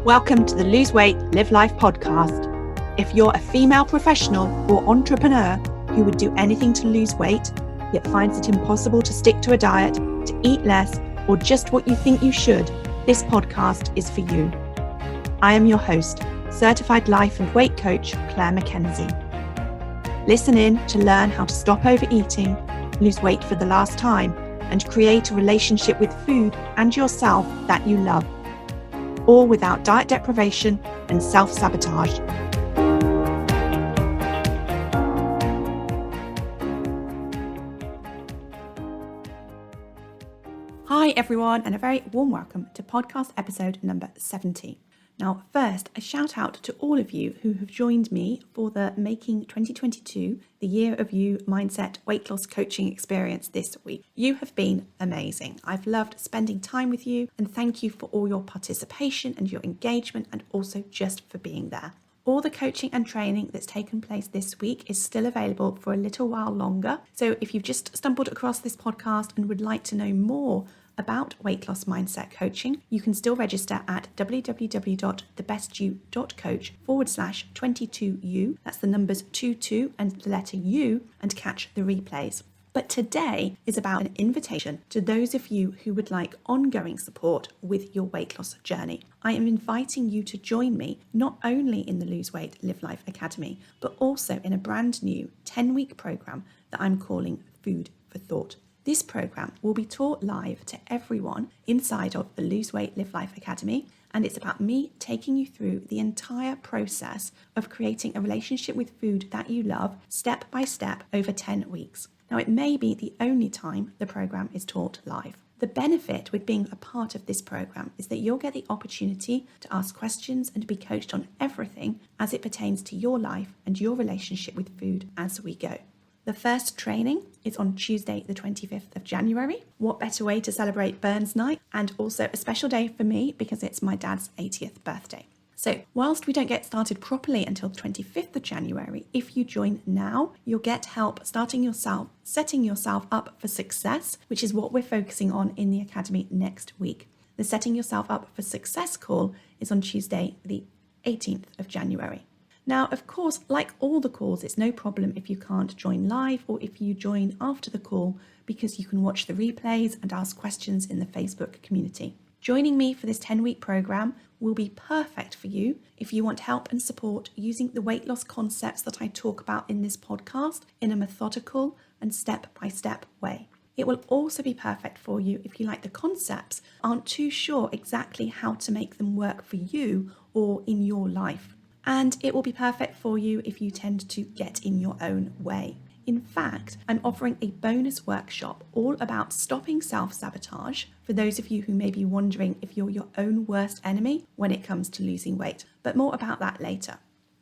Welcome to the Lose Weight, Live Life podcast. If you're a female professional or entrepreneur who would do anything to lose weight, yet finds it impossible to stick to a diet, to eat less, or just what you think you should, this podcast is for you. I am your host, certified life and weight coach, Clair MACKENZIE. Listen in to learn how to stop overeating, lose weight for the last time, and create a relationship with food and yourself that you love, all without diet deprivation and self-sabotage. Hi everyone, and a very warm welcome to podcast episode number 70. Now, first, a shout out to all of you who have joined me for the Making 2022, the Year of You Mindset Weight Loss Coaching experience this week. You have been amazing. I've loved spending time with you, and thank you for all your participation and your engagement, and also just for being there. All the coaching and training that's taken place this week is still available for a little while longer. So if you've just stumbled across this podcast and would like to know more about weight loss mindset coaching, you can still register at www.thebestyou.coach/22U. That's the numbers 22 and the letter U, and catch the replays. But today is about an invitation to those of you who would like ongoing support with your weight loss journey. I am inviting you to join me not only in the Lose Weight, Live Life Academy, but also in a brand new 10-week program that I'm calling Food for Thought. This program will be taught live to everyone inside of the Lose Weight, Live Life Academy, and it's about me taking you through the entire process of creating a relationship with food that you love, step by step, over 10 weeks. Now, it may be the only time the program is taught live. The benefit with being a part of this program is that you'll get the opportunity to ask questions and be coached on everything as it pertains to your life and your relationship with food as we go. The first training is on Tuesday, the 25th of January. What better way to celebrate Burns Night, and also a special day for me because it's my dad's 80th birthday. So whilst we don't get started properly until the 25th of January, if you join now, you'll get help setting yourself up for success, which is what we're focusing on in the Academy next week. The Setting Yourself Up for Success call is on Tuesday, the 18th of January. Now, of course, like all the calls, it's no problem if you can't join live or if you join after the call, because you can watch the replays and ask questions in the Facebook community. Joining me for this 10-week program will be perfect for you if you want help and support using the weight loss concepts that I talk about in this podcast in a methodical and step-by-step way. It will also be perfect for you if you, like the concepts, aren't too sure exactly how to make them work for you or in your life. And it will be perfect for you if you tend to get in your own way. In fact, I'm offering a bonus workshop all about stopping self-sabotage for those of you who may be wondering if you're your own worst enemy when it comes to losing weight. But more about that later.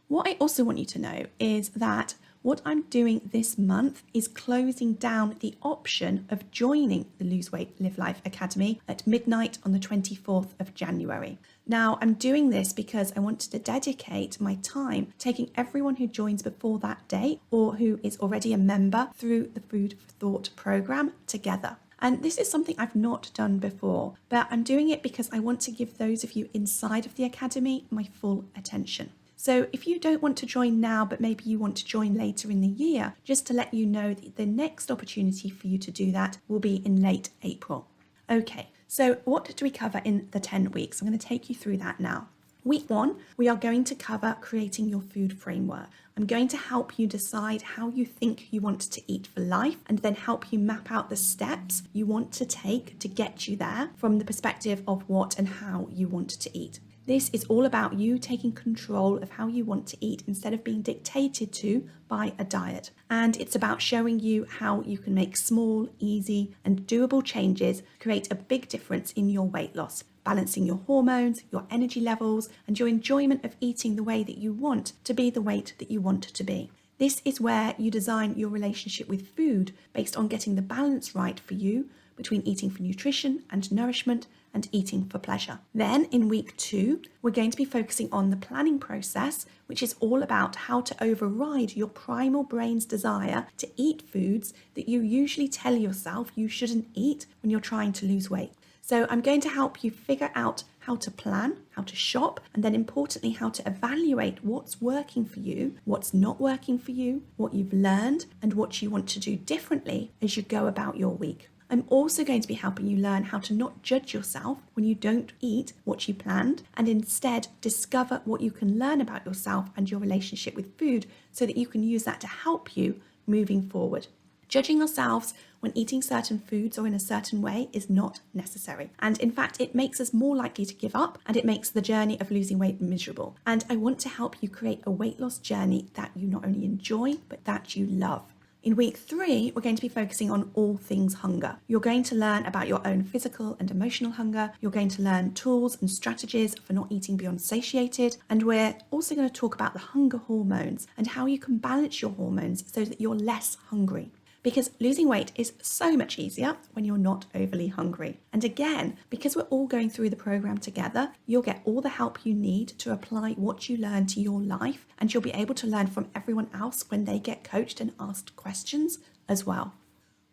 What I also want you to know is that what I'm doing this month is closing down the option of joining the Lose Weight, Live Life Academy at midnight on the 24th of January. Now, I'm doing this because I wanted to dedicate my time taking everyone who joins before that date or who is already a member through the Food for Thought program together. And this is something I've not done before, but I'm doing it because I want to give those of you inside of the Academy my full attention. So if you don't want to join now, but maybe you want to join later in the year, just to let you know that the next opportunity for you to do that will be in late April. Okay, so what do we cover in the 10 weeks? I'm going to take you through that now. Week 1, we are going to cover creating your food framework. I'm going to help you decide how you think you want to eat for life, and then help you map out the steps you want to take to get you there from the perspective of what and how you want to eat. This is all about you taking control of how you want to eat instead of being dictated to by a diet. And it's about showing you how you can make small, easy, and doable changes create a big difference in your weight loss, balancing your hormones, your energy levels, and your enjoyment of eating the way that you want to be the weight that you want to be. This is where you design your relationship with food based on getting the balance right for you between eating for nutrition and nourishment and eating for pleasure. Then in week 2, we're going to be focusing on the planning process, which is all about how to override your primal brain's desire to eat foods that you usually tell yourself you shouldn't eat when you're trying to lose weight. So I'm going to help you figure out how to plan, how to shop, and then importantly, how to evaluate what's working for you, what's not working for you, what you've learned, and what you want to do differently as you go about your week. I'm also going to be helping you learn how to not judge yourself when you don't eat what you planned, and instead discover what you can learn about yourself and your relationship with food so that you can use that to help you moving forward. Judging ourselves when eating certain foods or in a certain way is not necessary. And in fact, it makes us more likely to give up, and it makes the journey of losing weight miserable. And I want to help you create a weight loss journey that you not only enjoy, but that you love. In week 3, we're going to be focusing on all things hunger. You're going to learn about your own physical and emotional hunger. You're going to learn tools and strategies for not eating beyond satiated. And we're also going to talk about the hunger hormones and how you can balance your hormones so that you're less hungry. Because losing weight is so much easier when you're not overly hungry. And again, because we're all going through the program together, you'll get all the help you need to apply what you learn to your life, and you'll be able to learn from everyone else when they get coached and asked questions as well.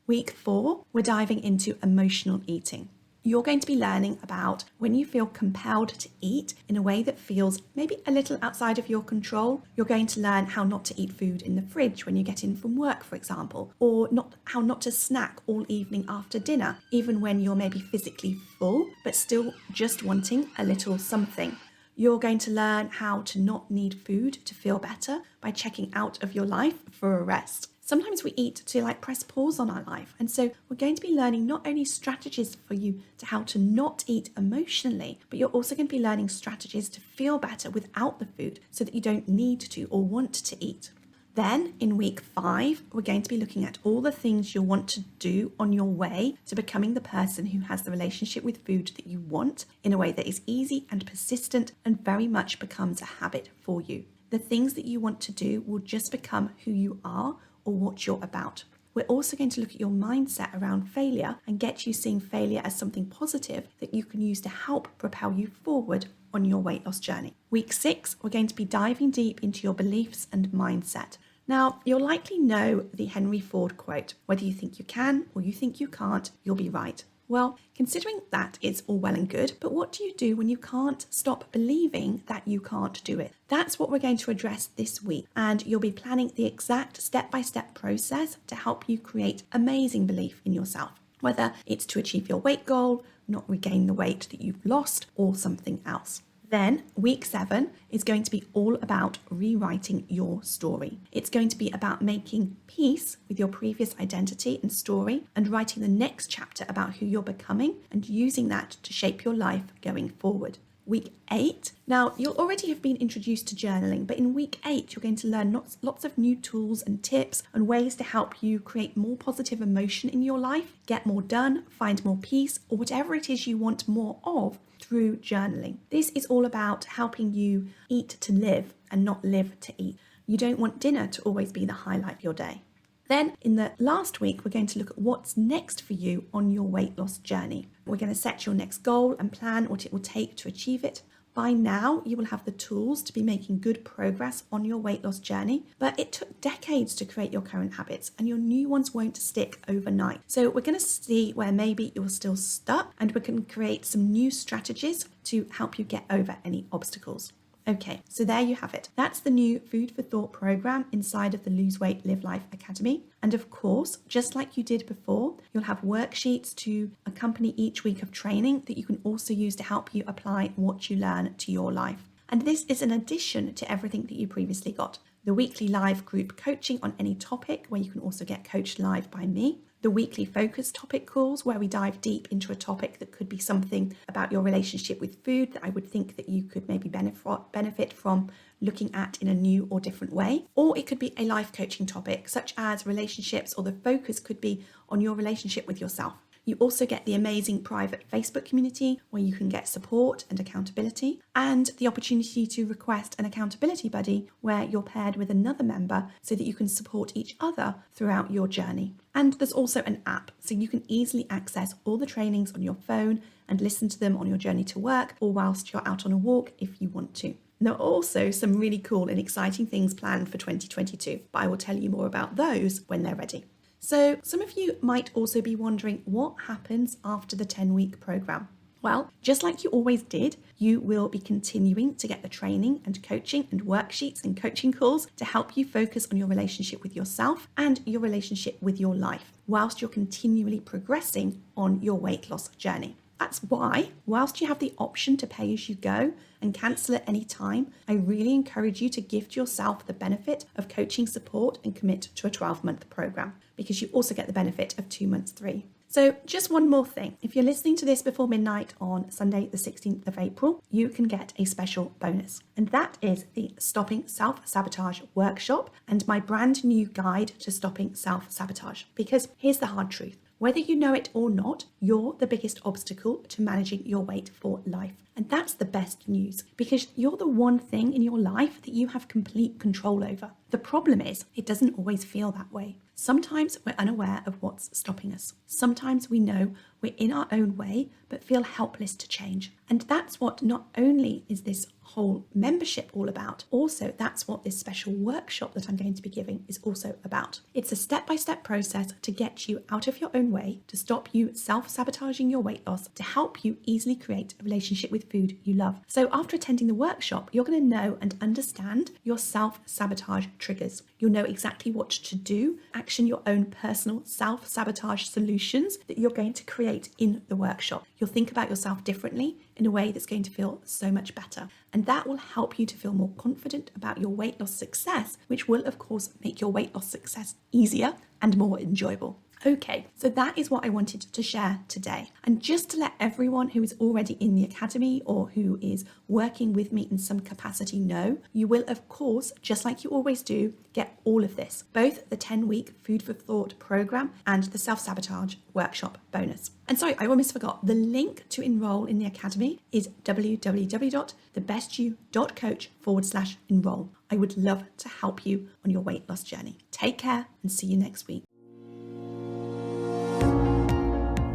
Week 4, we're diving into emotional eating. You're going to be learning about when you feel compelled to eat in a way that feels maybe a little outside of your control. You're going to learn how not to eat food in the fridge when you get in from work, for example, or how not to snack all evening after dinner, even when you're maybe physically full, but still just wanting a little something. You're going to learn how to not need food to feel better by checking out of your life for a rest. Sometimes we eat to press pause on our life. And so we're going to be learning not only strategies for you to how to not eat emotionally, but you're also going to be learning strategies to feel better without the food so that you don't need to or want to eat. Then in week 5, we're going to be looking at all the things you'll want to do on your way to becoming the person who has the relationship with food that you want in a way that is easy and persistent and very much becomes a habit for you. The things that you want to do will just become who you are or what you're about. We're also going to look at your mindset around failure and get you seeing failure as something positive that you can use to help propel you forward on your weight loss journey. Week 6, we're going to be diving deep into your beliefs and mindset. Now, you'll likely know the Henry Ford quote, whether you think you can or you think you can't, you'll be right. Well, considering that it's all well and good, but what do you do when you can't stop believing that you can't do it? That's what we're going to address this week, and you'll be planning the exact step-by-step process to help you create amazing belief in yourself, whether it's to achieve your weight goal, not regain the weight that you've lost, or something else. Then week 7 is going to be all about rewriting your story. It's going to be about making peace with your previous identity and story and writing the next chapter about who you're becoming and using that to shape your life going forward. Week 8. Now, you'll already have been introduced to journaling, but in week 8, you're going to learn lots of new tools and tips and ways to help you create more positive emotion in your life, get more done, find more peace, or whatever it is you want more of through journaling. This is all about helping you eat to live and not live to eat. You don't want dinner to always be the highlight of your day. Then in the last week, we're going to look at what's next for you on your weight loss journey. We're going to set your next goal and plan what it will take to achieve it. By now, you will have the tools to be making good progress on your weight loss journey, but it took decades to create your current habits and your new ones won't stick overnight. So we're going to see where maybe you're still stuck, and we can create some new strategies to help you get over any obstacles. Okay, so there you have it. That's the new Food for Thought program inside of the Lose Weight, Live Life Academy. And of course, just like you did before, you'll have worksheets to accompany each week of training that you can also use to help you apply what you learn to your life. And this is an addition to everything that you previously got. The weekly live group coaching on any topic where you can also get coached live by me. The weekly focus topic calls where we dive deep into a topic that could be something about your relationship with food that I would think that you could maybe benefit from looking at in a new or different way. Or it could be a life coaching topic such as relationships, or the focus could be on your relationship with yourself. You also get the amazing private Facebook community where you can get support and accountability, and the opportunity to request an accountability buddy where you're paired with another member so that you can support each other throughout your journey. And there's also an app so you can easily access all the trainings on your phone and listen to them on your journey to work or whilst you're out on a walk if you want to. There are also some really cool and exciting things planned for 2022, but I will tell you more about those when they're ready. So some of you might also be wondering what happens after the 10-week program. Well, just like you always did, you will be continuing to get the training and coaching and worksheets and coaching calls to help you focus on your relationship with yourself and your relationship with your life, whilst you're continually progressing on your weight loss journey. That's why, whilst you have the option to pay as you go and cancel at any time, I really encourage you to gift yourself the benefit of coaching support and commit to a 12-month program, because you also get the benefit of 2 months free. So just one more thing. If you're listening to this before midnight on Sunday, the 16th of April, you can get a special bonus. And that is the Stopping Self-Sabotage workshop and my brand new guide to stopping self-sabotage. Because here's the hard truth. Whether you know it or not, you're the biggest obstacle to managing your weight for life. And that's the best news, because you're the one thing in your life that you have complete control over. The problem is, it doesn't always feel that way. Sometimes we're unaware of what's stopping us. Sometimes we know we're in our own way, but feel helpless to change. And that's what not only is this whole membership all about, also that's what this special workshop that I'm going to be giving is also about. It's a step-by-step process to get you out of your own way, to stop you self-sabotaging your weight loss, to help you easily create a relationship with food you love. So after attending the workshop, you're going to know and understand your self-sabotage triggers. You'll know exactly what to do, action your own personal self-sabotage solutions that you're going to create in the workshop. You'll think about yourself differently in a way that's going to feel so much better. And that will help you to feel more confident about your weight loss success, which will of course make your weight loss success easier and more enjoyable. Okay, so that is what I wanted to share today. And just to let everyone who is already in the academy or who is working with me in some capacity know, you will of course, just like you always do, get all of this, both the 10-week Food for Thought program and the self-sabotage workshop bonus. And sorry, I almost forgot, the link to enroll in the academy is www.thebestyou.coach/enroll. I would love to help you on your weight loss journey. Take care and see you next week.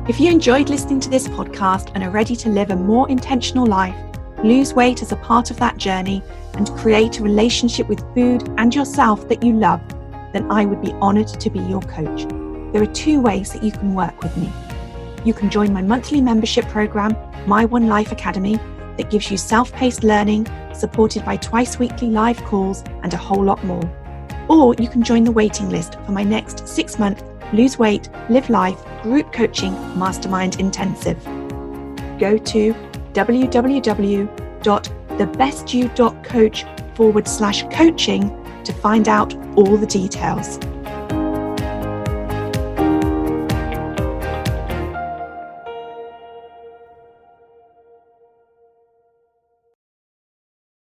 If you enjoyed listening to this podcast and are ready to live a more intentional life, lose weight as a part of that journey, and create a relationship with food and yourself that you love, then I would be honoured to be your coach. There are 2 ways that you can work with me. You can join my monthly membership program, My One Life Academy, that gives you self-paced learning, supported by twice-weekly live calls and a whole lot more. Or you can join the waiting list for my next 6-month Lose Weight, Live Life Group Coaching Mastermind Intensive. Go to www.thebestyou.coach/coaching to find out all the details.